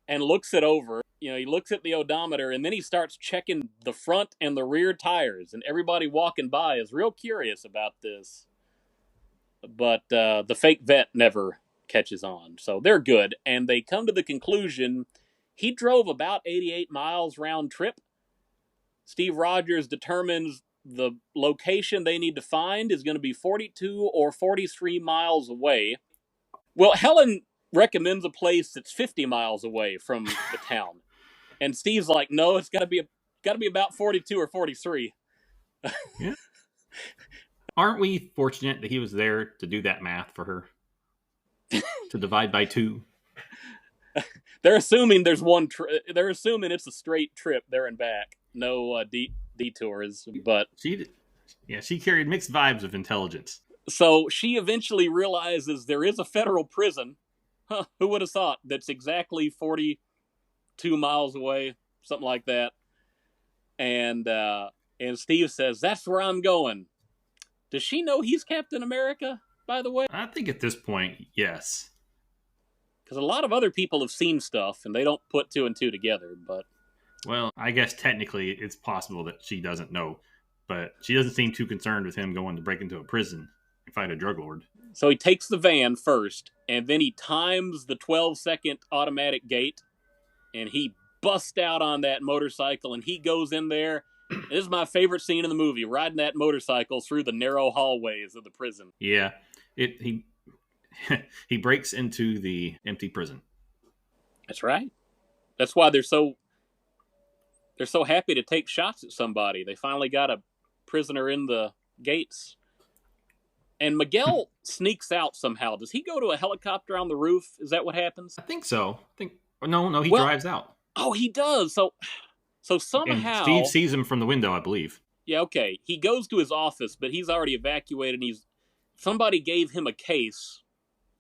and looks it over. He looks at the odometer, and then he starts checking the front and the rear tires, and everybody walking by is real curious about this. But the fake vet never catches on. So they're good, and they come to the conclusion he drove about 88 miles round trip. Steve Rogers determines the location they need to find is going to be 42 or 43 miles away. Well, Helen recommends a place that's 50 miles away from the town. And Steve's like, no, it's got to be about 42 or 43. Yeah. Aren't we fortunate that he was there to do that math for her? To divide by 2. They're assuming there's one. They're assuming it's a straight trip there and back, no detours. But she carried mixed vibes of intelligence. So she eventually realizes there is a federal prison. Huh, who would have thought? That's exactly 42 miles away, something like that. And Steve says, "That's where I'm going." Does she know he's Captain America, by the way? I think at this point, yes. Because a lot of other people have seen stuff, and they don't put 2 and 2 together, but... Well, I guess technically it's possible that she doesn't know, but she doesn't seem too concerned with him going to break into a prison and fight a drug lord. So he takes the van first, and then he times the 12-second automatic gate, and he busts out on that motorcycle, and he goes in there. This is my favorite scene in the movie, riding that motorcycle through the narrow hallways of the prison. Yeah, he breaks into the empty prison. That's right. That's why they're so happy to take shots at somebody. They finally got a prisoner in the gates. And Miguel sneaks out somehow. Does he go to a helicopter on the roof? Is that what happens? I think so. No, he drives out. Oh, he does. So somehow... And Steve sees him from the window, I believe. Yeah, okay. He goes to his office, but he's already evacuated, and somebody gave him a case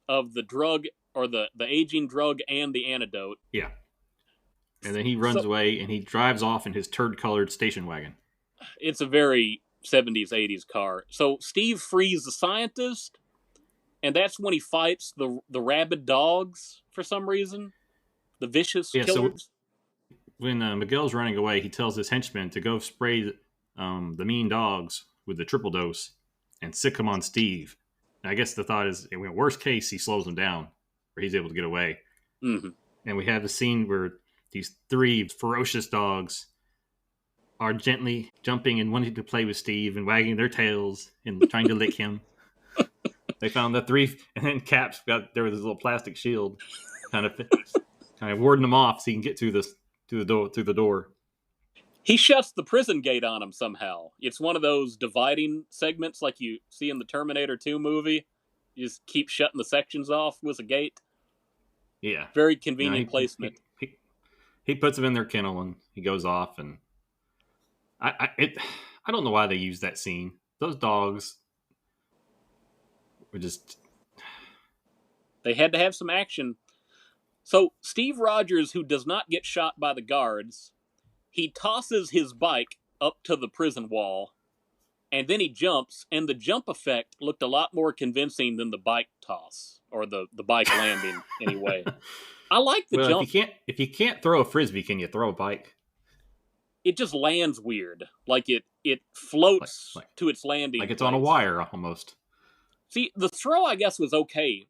of the drug, or the aging drug and the antidote. Yeah. And then he runs away, and he drives off in his turd-colored station wagon. It's a very 70s, 80s car. So Steve frees the scientist, and that's when he fights the rabid dogs for some reason. The vicious killers. So when Miguel's running away, he tells his henchmen to go spray the mean dogs with the triple dose and sick him on Steve. And I guess the thought is, in worst case, he slows him down, or he's able to get away. Mm-hmm. And we have the scene where these 3 ferocious dogs are gently jumping and wanting to play with Steve and wagging their tails and trying to lick him. They found the 3, and then Cap's got there with his little plastic shield, kind of warding them off so he can get through the door. He shuts the prison gate on him somehow. It's one of those dividing segments like you see in the Terminator 2 movie. You just keep shutting the sections off with a gate. Yeah. Very convenient placement. He puts them in their kennel and he goes off, and I don't know why they used that scene. Those dogs were just... They had to have some action. So Steve Rogers, who does not get shot by the guards, he tosses his bike up to the prison wall, and then he jumps, and the jump effect looked a lot more convincing than the bike toss, or the bike landing, anyway. I like the jump. If you can't throw a Frisbee, can you throw a bike? it just lands weird. Like it like floats like to its landing like it's on a place. wire almost. See, the throw I guess was okay.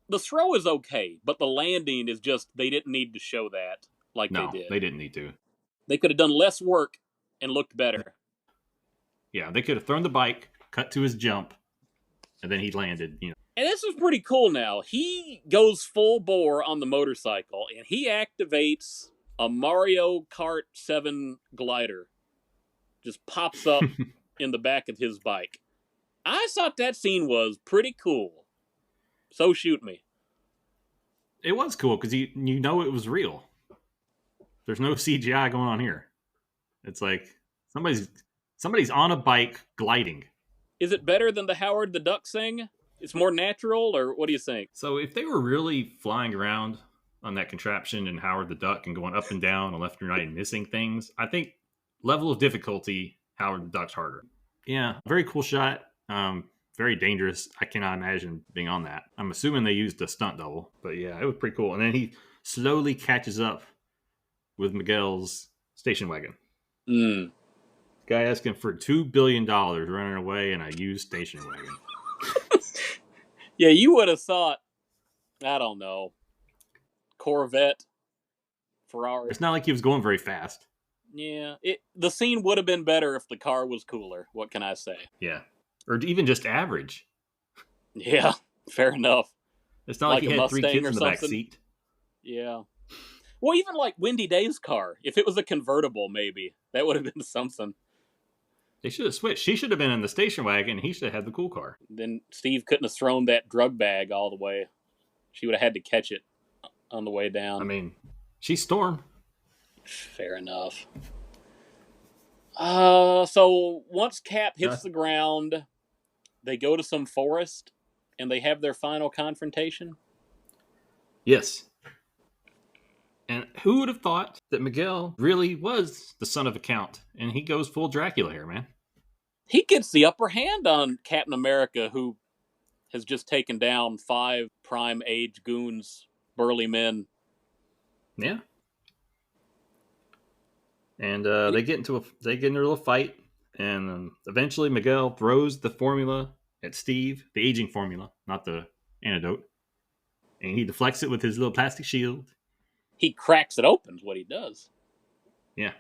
The throw is okay, but the landing is just they didn't need to show that like they No, did. they didn't need to. They could have done less work and looked better. Yeah, they could have thrown the bike, cut to his jump, and then he landed. And this is pretty cool now. He goes full bore on the motorcycle and he activates a Mario Kart 7 glider. Just pops up in the back of his bike. I thought that scene was pretty cool. So shoot me. It was cool because you know it was real. There's no CGI going on here. It's like somebody's on a bike gliding. Is it better than the Howard the Duck thing? It's more natural, or what do you think? So if they were really flying around on that contraption and Howard the Duck and going up and down and left and right and missing things, I think level of difficulty, Howard the Duck's harder. Yeah, very cool shot. Very dangerous. I cannot imagine being on that. I'm assuming they used a stunt double, but yeah, it was pretty cool. And then he slowly catches up with Miguel's station wagon. Guy asking for $2 billion running away in a used station wagon. Yeah, you would have thought, I don't know, Corvette, Ferrari. It's not like he was going very fast. Yeah, the scene would have been better if the car was cooler. What can I say? Yeah. Or even just average. Yeah, fair enough. It's not like he had 3 Mustang kids or in the back something. seat. Yeah. Well, even like Windy Day's car. If it was a convertible, maybe. That would have been something. They should have switched. She should have been in the station wagon, and he should have had the cool car. Then Steve couldn't have thrown that drug bag all the way. She would have had to catch it on the way down. I mean, she's Storm. Fair enough. So once Cap hits the ground, they go to some forest, and they have their final confrontation? Yes. And who would have thought that Miguel really was the son of a count? And he goes full Dracula here, man. He gets the upper hand on Captain America, who has just taken down 5 prime age goons, burly men. Yeah. And they get into a little fight, and eventually Miguel throws the formula at Steve, the aging formula, not the antidote, and he deflects it with his little plastic shield. He cracks it open, is what he does. Yeah.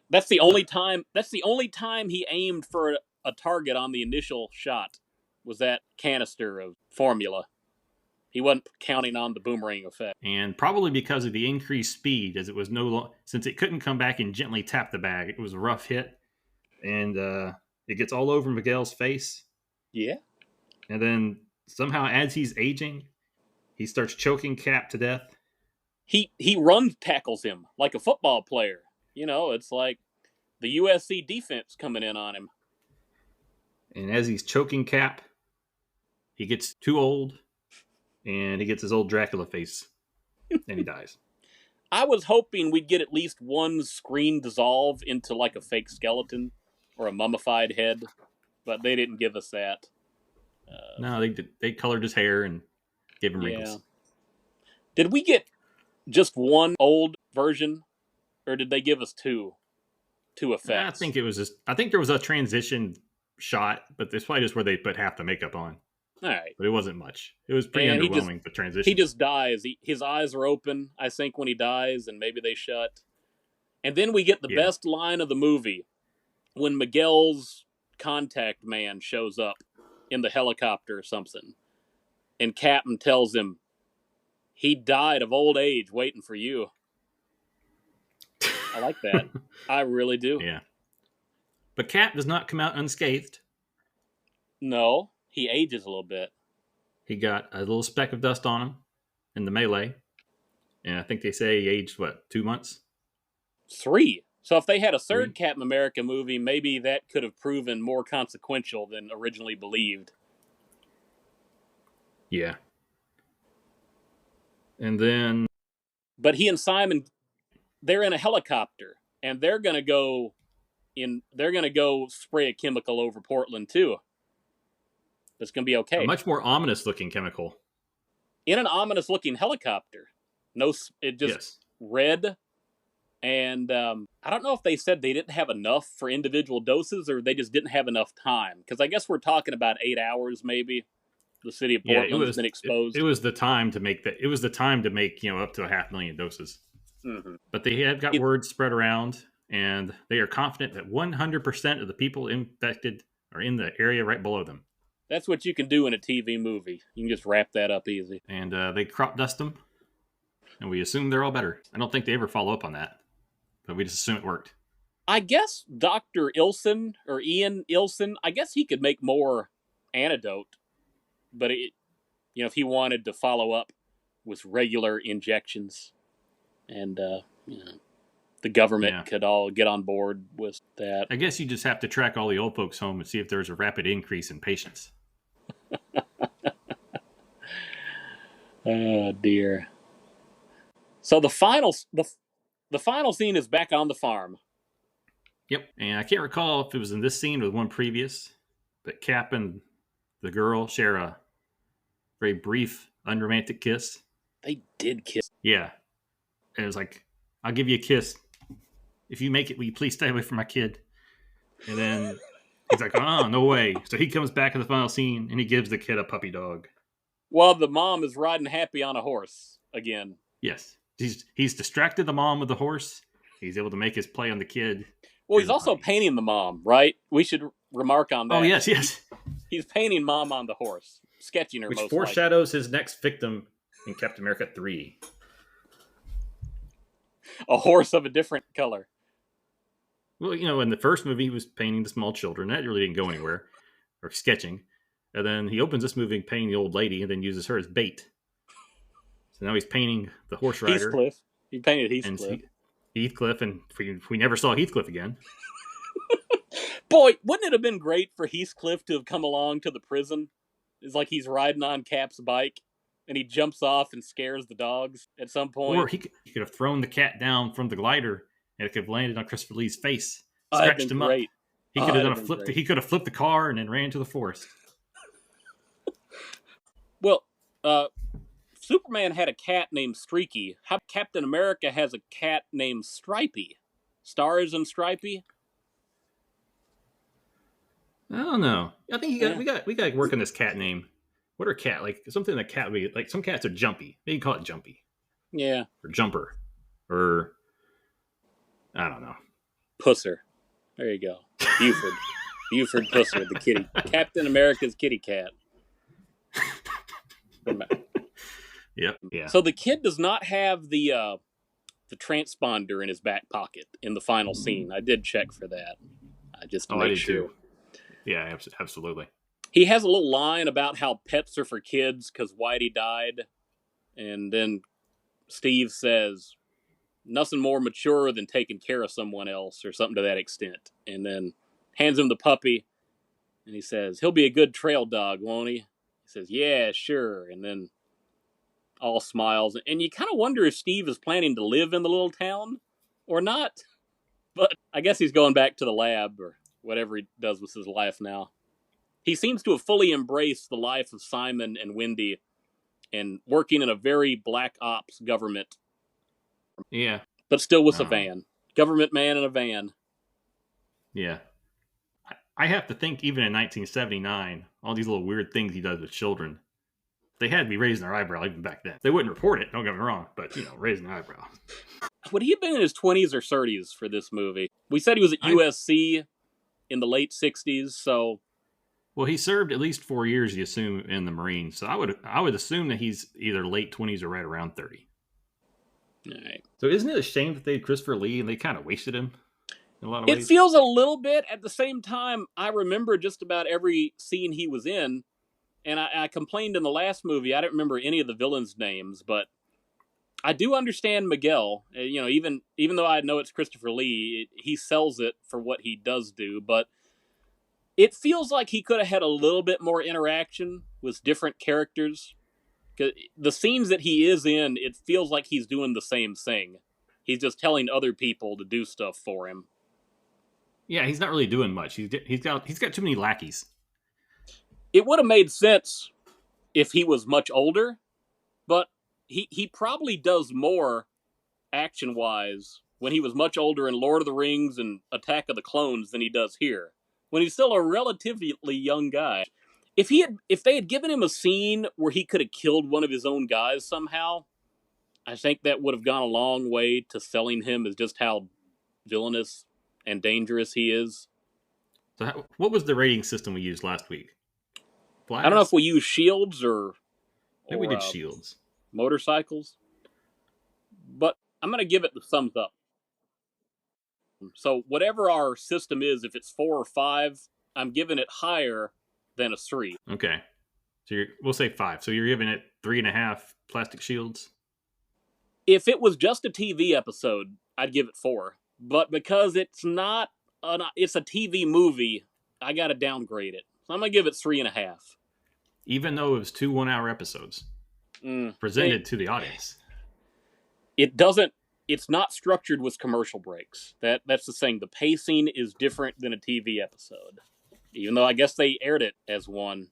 That's the only time he aimed for a target on the initial shot, was that canister of formula. He wasn't counting on the boomerang effect. And probably because of the increased speed, as it was since it couldn't come back and gently tap the bag, it was a rough hit, and it gets all over Miguel's face. Yeah. And then somehow, as he's aging, he starts choking Cap to death. He run tackles him like a football player. You know, it's like the USC defense coming in on him. And as he's choking Cap, he gets too old, and he gets his old Dracula face, and he dies. I was hoping we'd get at least one screen dissolve into like a fake skeleton or a mummified head, but they didn't give us that. No, they colored his hair and gave him wrinkles. Did we get just one old version, or did they give us two effects? I think there was a transition shot, but it's probably just where they put half the makeup on. All right. But it wasn't much. It was pretty underwhelming, the transition. He just dies. His eyes are open, I think, when he dies, and maybe they shut. And then we get the best line of the movie when Miguel's contact man shows up in the helicopter or something. And Captain tells him, he died of old age waiting for you. I like that. I really do. Yeah. But Cap does not come out unscathed. No, he ages a little bit. He got a little speck of dust on him in the melee. And I think they say he aged, 2 months? 3. So if they had a third Captain America movie, maybe that could have proven more consequential than originally believed. Yeah. And then... But he and Simon, they're in a helicopter, and they're going to go spray a chemical over Portland, too. That's going to be okay. A much more ominous-looking chemical. In an ominous-looking helicopter. No, it just red. And I don't know if they said they didn't have enough for individual doses or they just didn't have enough time. Because I guess we're talking about 8 hours, maybe. The city of Yeah, Portland's been it exposed. was the time to make that. It was the time to make up to 500,000 doses. Mm-hmm. But they have got word spread around, and they are confident that 100% of the people infected are in the area right below them. That's what you can do in a TV movie. You can just wrap that up easy. And they crop dust them, and we assume they're all better. I don't think they ever follow up on that, but we just assume it worked. I guess Dr. Ilson, or Ian Ilson, I guess he could make more antidote, but if he wanted to follow up with regular injections, and the government could all get on board with that. I guess you just have to track all the old folks home and see if there's a rapid increase in patients. Oh dear. So the final scene is back on the farm. Yep, and I can't recall if it was in this scene or the one previous, but Cap and the girl share a very brief, unromantic kiss. They did kiss. Yeah, and it was like, "I'll give you a kiss if you make it. Will you please stay away from my kid?" And then he's like, "Oh, no way!" So he comes back in the final scene and he gives the kid a puppy dog. While the mom is riding happy on a horse again. Yes, he's distracted the mom with the horse. He's able to make his play on the kid. Well, he's also painting the mom, right? We should remark on that. Oh, yes. He's painting mom on the horse, sketching her, which most foreshadows likely. his next victim in Captain America 3. A horse of a different color. Well, in the first movie, he was painting the small children. That really didn't go anywhere, or sketching. And then he opens this movie painting the old lady and then uses her as bait. So now he's painting the horse rider. Heathcliff. He painted Heathcliff. Heathcliff, and we never saw Heathcliff again. Boy, wouldn't it have been great for Heathcliff to have come along to the prison? It's like he's riding on Cap's bike, and he jumps off and scares the dogs at some point. Or he could have thrown the cat down from the glider, and it could have landed on Christopher Lee's face, scratched him up. He could have done a flip. He could have flipped the car and then ran into the forest. Well, Superman had a cat named Streaky. How Captain America has a cat named Stripey? Stars and Stripey? I don't know. I think we got to work on this cat name. What are cat like? Something that cat would be like. Some cats are jumpy. Maybe call it Jumpy. Yeah. Or Jumper. Or I don't know. Pusser. There you go. Buford. Buford Pusser, the kitty. Captain America's kitty cat. Yep. Yeah. So the kid does not have the transponder in his back pocket in the final scene. I did check for that. Just to make sure. Too. Yeah, absolutely. He has a little line about how pets are for kids because Whitey died. And then Steve says, nothing more mature than taking care of someone else or something to that extent. And then hands him the puppy. And he says, he'll be a good trail dog, won't he? He says, yeah, sure. And then all smiles. And you kind of wonder if Steve is planning to live in the little town or not. But I guess he's going back to the lab or whatever he does with his life now. He seems to have fully embraced the life of Simon and Wendy and working in a very black ops government. Yeah. But still with a van. Government man in a van. Yeah. I have to think even in 1979, all these little weird things he does with children, they had to be raising their eyebrow even back then. They wouldn't report it, don't get me wrong, but, raising their eyebrow. Would he have been in his 20s or 30s for this movie? We said he was at USC in the late 60s, so... Well, he served at least 4 years, you assume, in the Marines. So I would assume that he's either late 20s or right around 30. All right. So isn't it a shame that they had Christopher Lee and they kind of wasted him in a lot of ways? It feels a little bit. At the same time, I remember just about every scene he was in, and I complained in the last movie. I don't remember any of the villains' names, but I do understand Miguel. Even though I know it's Christopher Lee, he sells it for what he does do, but it feels like he could have had a little bit more interaction with different characters. The scenes that he is in, it feels like he's doing the same thing. He's just telling other people to do stuff for him. Yeah, he's not really doing much. He's got too many lackeys. It would have made sense if he was much older, but he probably does more action-wise when he was much older in Lord of the Rings and Attack of the Clones than he does here. When he's still a relatively young guy. If they had given him a scene where he could have killed one of his own guys somehow, I think that would have gone a long way to selling him as just how villainous and dangerous he is. So what was the rating system we used last week? Flyers? I don't know if we used shields or maybe we did shields. Motorcycles. But I'm going to give it the thumbs up. So whatever our system is, if it's 4 or 5, I'm giving it higher than a 3. Okay. So we'll say 5. So you're giving it 3.5 plastic shields? If it was just a TV episode, I'd give it 4. But because it's not, it's a TV movie, I got to downgrade it. So I'm going to give it 3.5. Even though it was 2 one-hour episodes presented to the audience. It's not structured with commercial breaks. That's the thing. The pacing is different than a TV episode. Even though I guess they aired it as one,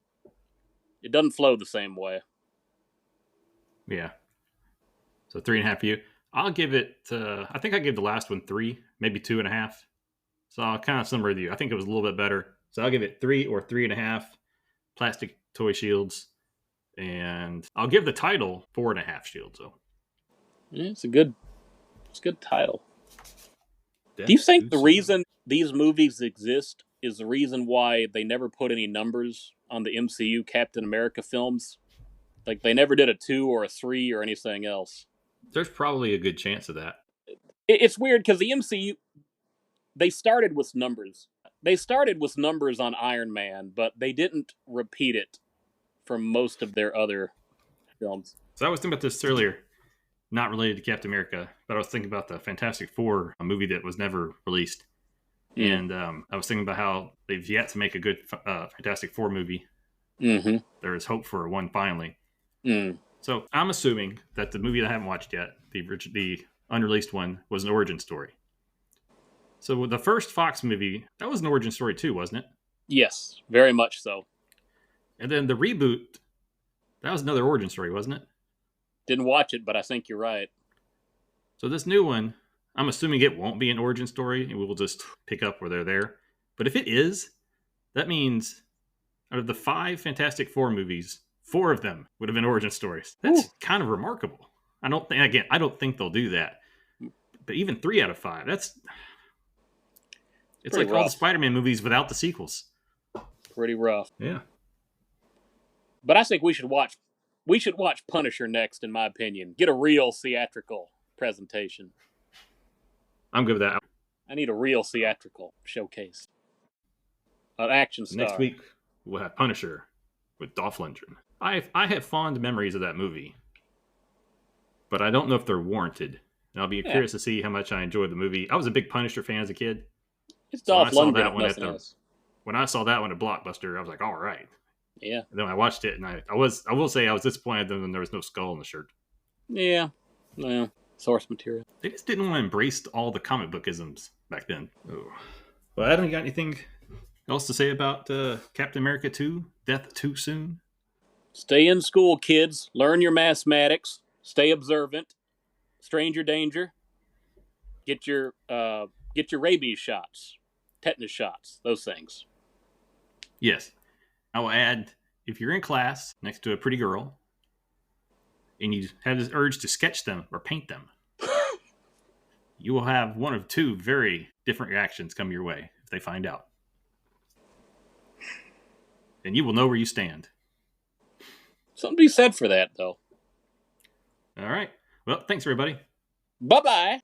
it doesn't flow the same way. Yeah. So 3.5 for you. I'll give it, I think I gave the last one 3, maybe 2.5. So I'll kind of similar with you. I think it was a little bit better. So I'll give it 3 or 3.5 plastic toy shields. And I'll give the title 4.5 shields, though. Yeah, it's a good title. Do you think the reason these movies exist is the reason why they never put any numbers on the MCU Captain America films? Like, they never did a 2 or a 3 or anything else. There's probably a good chance of that. It's weird because the MCU, they started with numbers. They started with numbers on Iron Man, but they didn't repeat it for most of their other films. So I was thinking about this earlier. Not related to Captain America, but I was thinking about the Fantastic Four, a movie that was never released. And I was thinking about how they've yet to make a good Fantastic Four movie. Mm-hmm. There is hope for one finally. Mm. So I'm assuming that the movie that I haven't watched yet, the unreleased one, was an origin story. So the first Fox movie, that was an origin story too, wasn't it? Yes, very much so. And then the reboot, that was another origin story, wasn't it? Didn't watch it, but I think you're right. So this new one, I'm assuming it won't be an origin story, and we will just pick up where they're there. But if it is, that means out of the 5 Fantastic Four movies, 4 of them would have been origin stories. That's kind of remarkable. I don't think they'll do that. But even 3 out of 5, it's like rough. All the Spider-Man movies without the sequels. Pretty rough. Yeah. But I think we should watch Punisher next, in my opinion. Get a real theatrical presentation. I'm good with that. I need a real theatrical showcase. An action star. Next week, we'll have Punisher with Dolph Lundgren. I have fond memories of that movie, but I don't know if they're warranted. And I'll be curious to see how much I enjoyed the movie. I was a big Punisher fan as a kid. It's Dolph Lundgren. When I saw that one at Blockbuster, I was like, all right. Yeah. And then I watched it, and I will say I was disappointed when there was no skull in the shirt. Yeah. Well, source material. They just didn't want to embrace all the comic book isms back then. Oh. Well, Adam, you got anything else to say about Captain America 2, Death Too Soon? Stay in school, kids. Learn your mathematics. Stay observant. Stranger danger. Get your rabies shots, tetanus shots, those things. Yes. I will add, if you're in class next to a pretty girl and you have this urge to sketch them or paint them, you will have one of 2 very different reactions come your way if they find out. And you will know where you stand. Something to be said for that, though. All right. Well, thanks, everybody. Bye-bye.